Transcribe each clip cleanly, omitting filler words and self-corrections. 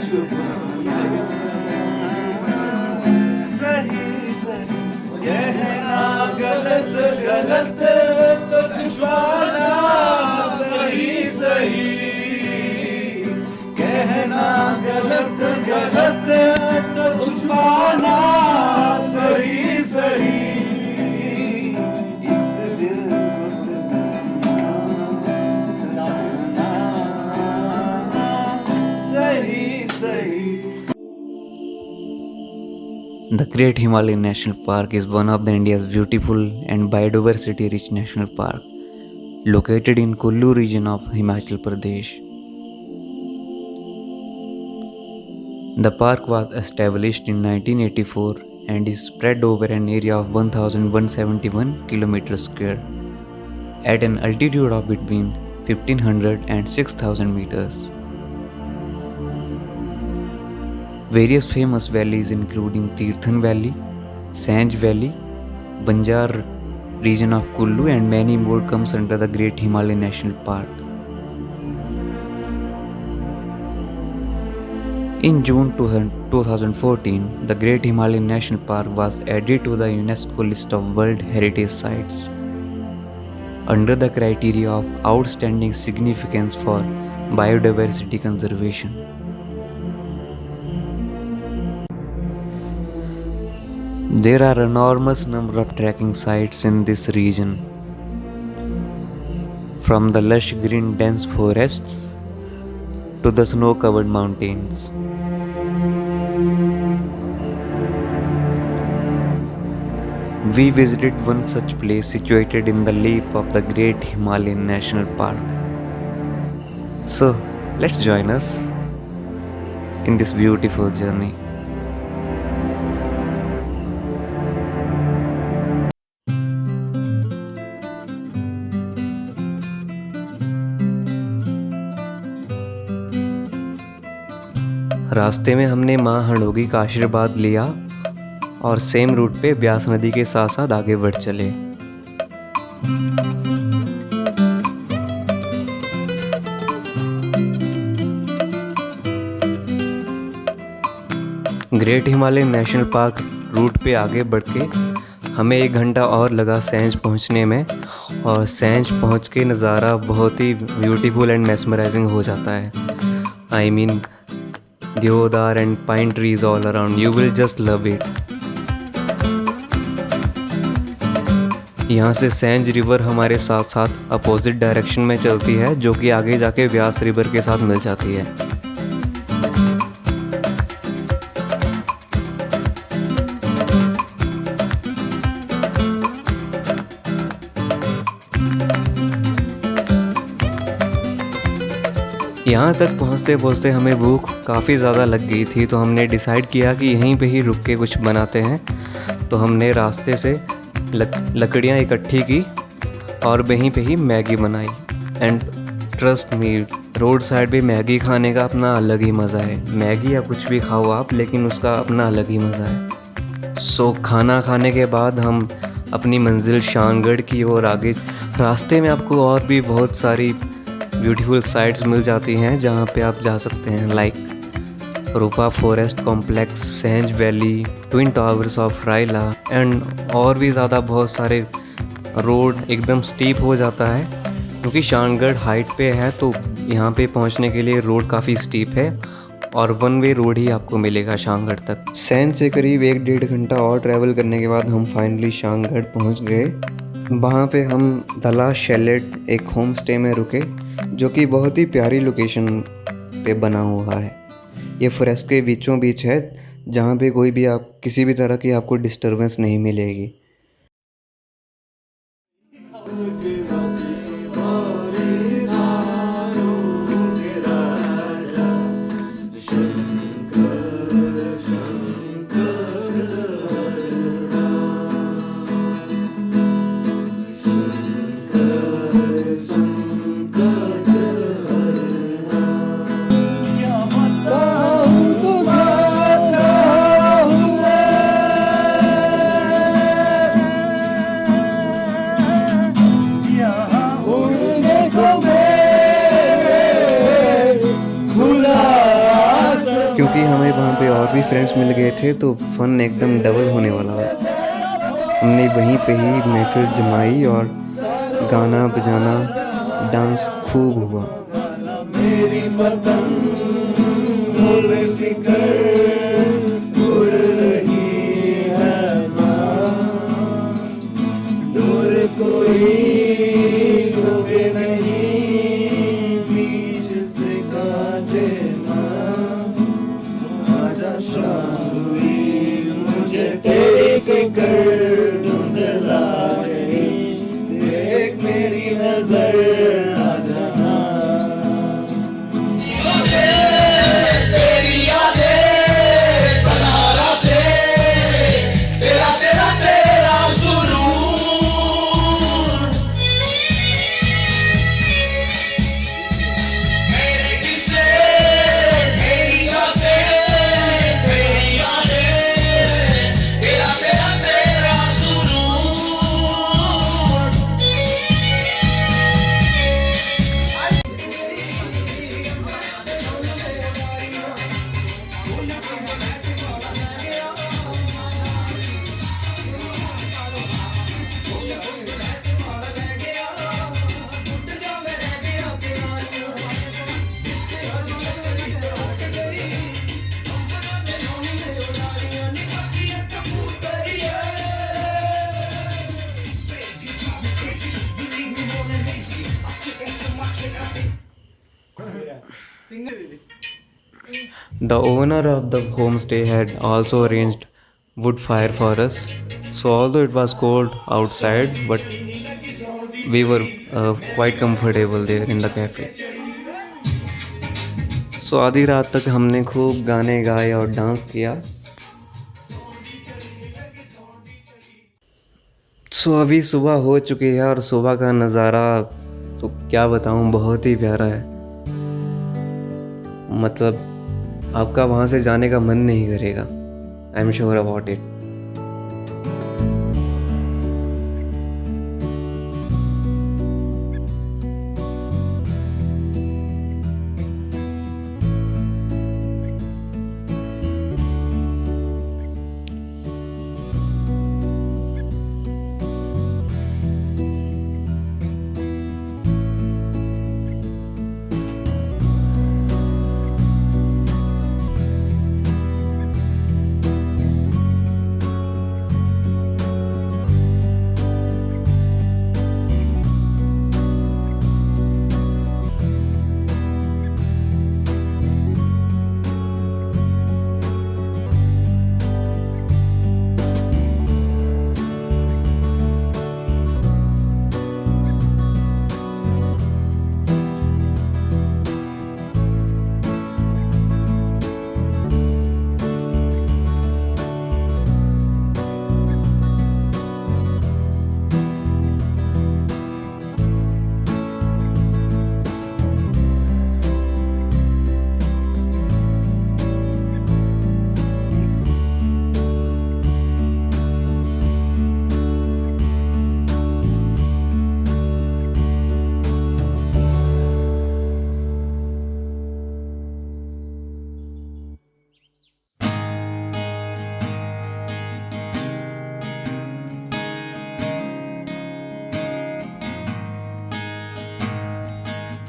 सही सही कहना गलत गलत तो छुपाना सही सही कहना गलत गलत तो छुपाना सही सही इस दिल को सताना सही सही। The Great Himalayan National Park is one of the India's beautiful and biodiversity-rich national park, located in Kullu region of Himachal Pradesh. The park was established in 1984 and is spread over an area of 1,171 km square at an altitude of between 1,500 and 6,000 meters. Various famous valleys including Tirthan Valley, Sanj Valley, Banjar region of Kullu and many more comes under the Great Himalayan National Park. In June 2014, the Great Himalayan National Park was added to the UNESCO list of World Heritage Sites under the criteria of outstanding significance for biodiversity conservation. There are enormous number of trekking sites in this region, from the lush green dense forests to the snow-covered mountains. We visited one such place situated in the lap of the Great Himalayan National Park. So, let's join us in this beautiful journey. रास्ते में हमने माँ हड़ोगी का आशीर्वाद लिया और same root पे ब्यास नदी के साथ साथ आगे बढ़ चले। Great Himalayan national park route पे आगे बढ़ के हमें 1 घंटा और लगा सैंज पहुंचने में, और सैंज पहुंच के नज़ारा बहुत ही ब्यूटीफुल एंड मेस्मराइजिंग हो जाता है। I mean Deodar and pine trees all around. You will just love it. यहाँ से सैंज रिवर हमारे साथ साथ अपोजिट डायरेक्शन में चलती है, जो कि आगे जाके व्यास रिवर के साथ मिल जाती है। यहाँ तक पहुँचते पहुँचते हमें भूख काफ़ी ज़्यादा लग गई थी, तो हमने डिसाइड किया कि यहीं पे ही रुक के कुछ बनाते हैं। तो हमने रास्ते से लकड़ियाँ इकट्ठी की और वहीं पे ही मैगी बनाई। And trust me, road side पे मैगी खाने का अपना अलग ही मज़ा है। मैगी या कुछ भी खाओ आप, लेकिन उसका अपना अलग ही मज़ा है। सो खाना खाने के बाद हम अपनी मंजिल शानगढ़ की ओर आगे। रास्ते में आपको और भी बहुत सारी ब्यूटीफुल साइट्स मिल जाती हैं जहाँ पे आप जा सकते हैं, like रूफा forest complex, Sainj valley, twin towers of Raila and और भी ज़्यादा बहुत सारे। रोड एकदम स्टीप हो जाता है क्योंकि शानगढ़ हाइट पे है, तो यहाँ पे पहुँचने के लिए रोड काफ़ी स्टीप है और 1 वे रोड ही आपको मिलेगा शानगढ़ तक। सैंज से करीब 1-1.5 घंटा और ट्रैवल करने के बाद हम फाइनली शानगढ़ पहुँच गए। वहाँ पे हम दला शैलेट एक होम स्टे में रुके, जो कि बहुत ही प्यारी लोकेशन पे बना हुआ है। ये फॉरेस्ट के बीचों बीच है, जहाँ पे कोई भी आप किसी भी तरह की आपको डिस्टरबेंस नहीं मिलेगी। क्योंकि हमें वहाँ पे और भी फ्रेंड्स मिल गए थे तो फन एकदम डबल होने वाला था। हमने वहीं पे ही महफिल जमाई और गाना बजाना डांस खूब हुआ। मेरी पतंग बेफिक्र उड़ रही है ना, दूर कोई डूबे नहीं बीच से काटे ना। आजा शाम हुई मुझे तेरी फिक्र धुंधला गई, देख मेरी नजर आ जाना। The owner of the homestay had also arranged wood fire for us. So although it was cold outside, but we were quite comfortable there in the cafe. So आधी रात तक हमने खूब गाने गाए और डांस किया। सो अभी सुबह हो चुकी है और सुबह का नज़ारा तो क्या बताऊँ, बहुत ही प्यारा है। मतलब आपका वहाँ से जाने का मन नहीं करेगा। I am sure about it.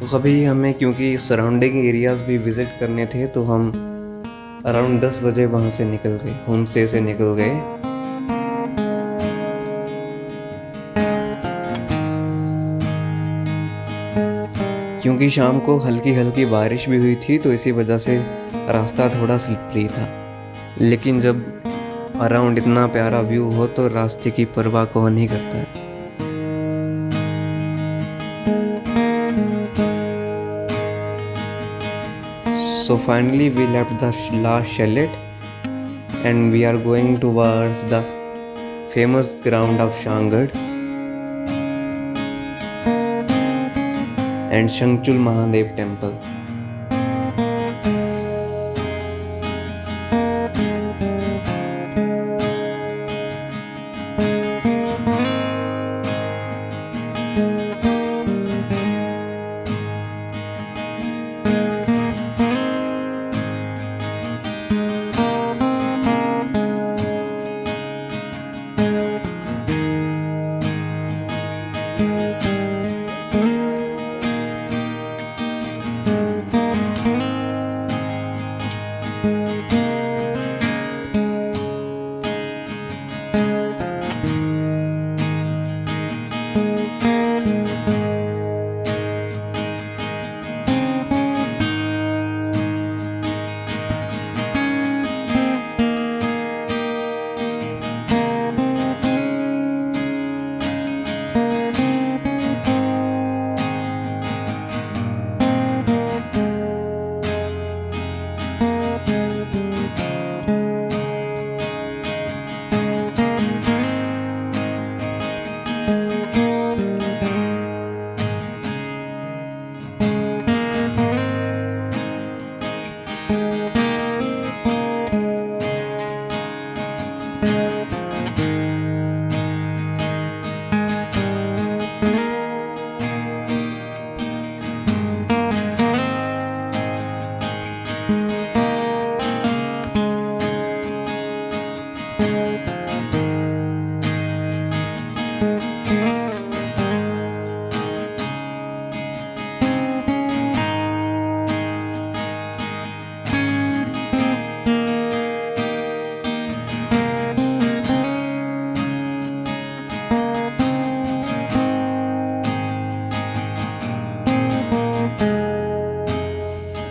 तो कभी हमें क्योंकि सराउंडिंग एरियाज़ भी विज़िट करने थे तो हम अराउंड 10 बजे वहाँ से निकल गए, होम स्टे से निकल गए। क्योंकि शाम को हल्की हल्की बारिश भी हुई थी तो इसी वजह से रास्ता थोड़ा स्लिपरी था। लेकिन जब अराउंड इतना प्यारा व्यू हो तो रास्ते की परवाह कौन ही करता है। So finally we left the last chalet and we are going towards the famous ground of Shangad and Shangchul Mahadev temple.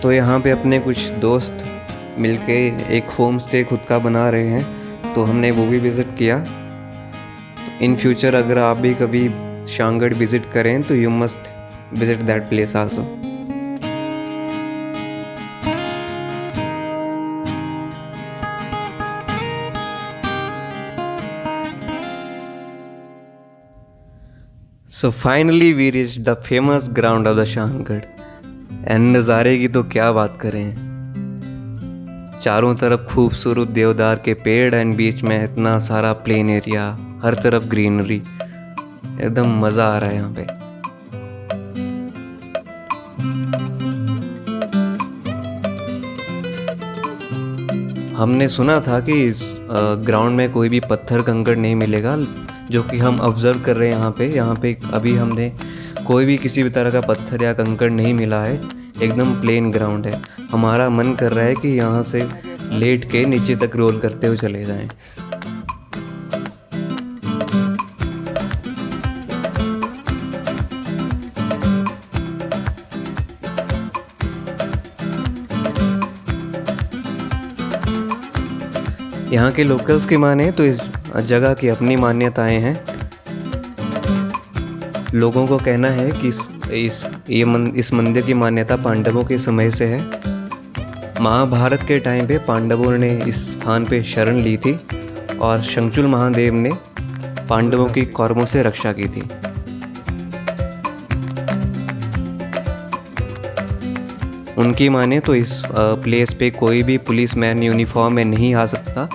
तो यहाँ पे अपने कुछ दोस्त मिलके एक होम स्टे खुद का बना रहे हैं, तो हमने वो भी विज़िट किया। इन फ्यूचर अगर आप भी कभी शांगड़ विज़िट करें तो you must visit that place also. So finally we reached the famous ground of the Shangarh and नज़ारे की तो क्या बात करें। चारों तरफ खूबसूरत देवदार के पेड़ एंड बीच में इतना सारा प्लेन एरिया, हर तरफ ग्रीनरी, एकदम मज़ा आ रहा है यहाँ पे। हमने सुना था कि इस ग्राउंड में कोई भी पत्थर कंकड़ नहीं मिलेगा, जो कि हम ऑब्ज़र्व कर रहे हैं यहाँ पे अभी हमने कोई भी किसी भी तरह का पत्थर या कंकड़ नहीं मिला है, एकदम प्लेन ग्राउंड है। हमारा मन कर रहा है कि यहाँ से लेट के नीचे तक रोल करते हुए चले जाएं। यहाँ के लोकल्स की माने तो इस जगह की अपनी मान्यताएं हैं। लोगों को कहना है कि इस मंदिर की मान्यता पांडवों के समय से है। महाभारत के टाइम पे पांडवों ने इस स्थान पे शरण ली थी और शंखचूड़ महादेव ने पांडवों की कौरवों से रक्षा की थी। उनकी माने तो इस प्लेस पे कोई भी पुलिसमैन यूनिफॉर्म में नहीं आ सकता।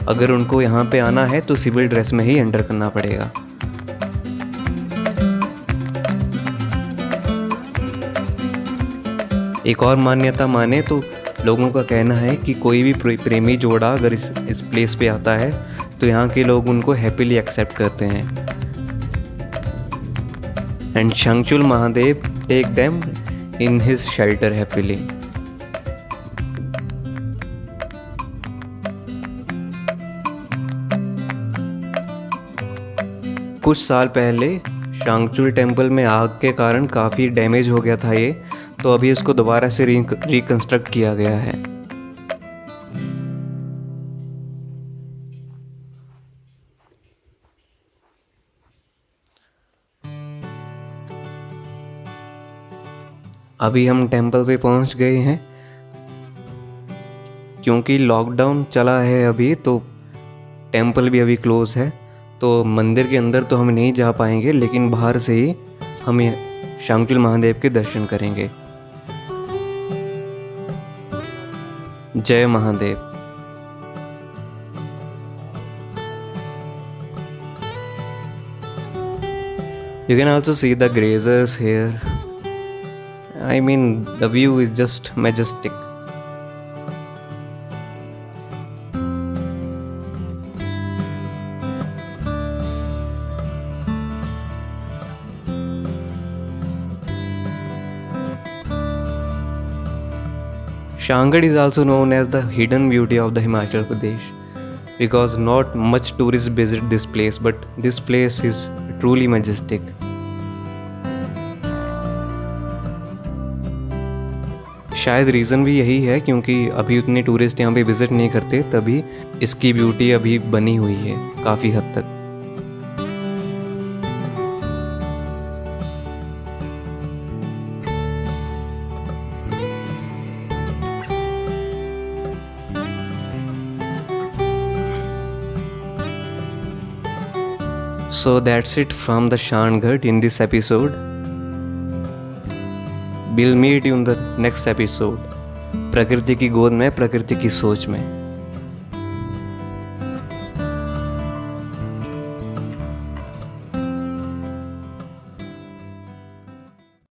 अगर उनको यहाँ पे आना है तो सिविल ड्रेस में ही एंटर करना पड़ेगा। एक और मान्यता माने तो लोगों का कहना है कि कोई भी प्रेमी जोड़ा अगर इस प्लेस पे आता है तो यहाँ के लोग उनको हैप्पीली एक्सेप्ट करते हैं and Shankhchud Mahadev take them in his shelter happily. कुछ साल पहले शंखचूड़ टेम्पल में आग के कारण काफ़ी डैमेज हो गया था ये, तो अभी इसको दोबारा से रिकंस्ट्रक्ट किया गया है। अभी हम टेम्पल पे पहुंच गए हैं। क्योंकि लॉकडाउन चला है अभी, तो टेम्पल भी अभी क्लोज है, तो मंदिर के अंदर तो हम नहीं जा पाएंगे, लेकिन बाहर से ही हम शंखचूड़ महादेव के दर्शन करेंगे। जय Mahadev. You can also see the grazers here. I mean, the view is just majestic. Shankad is also known as the hidden beauty of the Himachal Pradesh because not much tourists visit this place, but this place is truly majestic. शायद reason भी यही है क्योंकि अभी उतने tourist यहाँ पे visit नहीं करते, तभी इसकी ब्यूटी अभी बनी हुई है काफ़ी हद तक। So that's it from the Shankad in this episode. We'll meet you in the next episode. प्रकृति की गोद में, प्रकृति की सोच में।